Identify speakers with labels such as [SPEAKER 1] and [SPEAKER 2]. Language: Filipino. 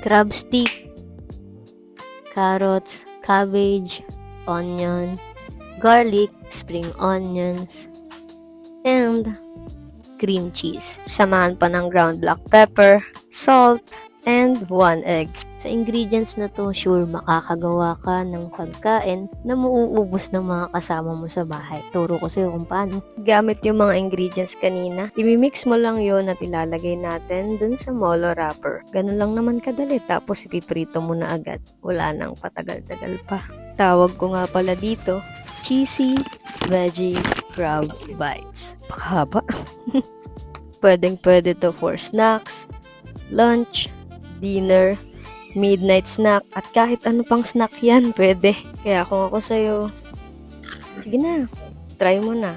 [SPEAKER 1] crab stick, carrots, cabbage, onion, garlic, spring onions, and cream cheese. Samahan pa ng ground black pepper, salt, and 1 egg. Sa ingredients na to, sure makakagawa ka ng pagkain na mauubos ng mga kasama mo sa bahay. Turo ko sa'yo kung paano. Gamit yung mga ingredients kanina, imimix mo lang yon at ilalagay natin dun sa molo wrapper. Ganun lang naman kadali, tapos ipiprito mo na agad. Wala nang patagal-tagal pa. Tawag ko nga pala dito, cheesy veggie crab bites. Pakahaba. Pwedeng-pwede to for snacks, lunch, dinner, midnight snack, at kahit ano pang snack yan, pwede. Kaya kung ako sa'yo, sige na, try mo na.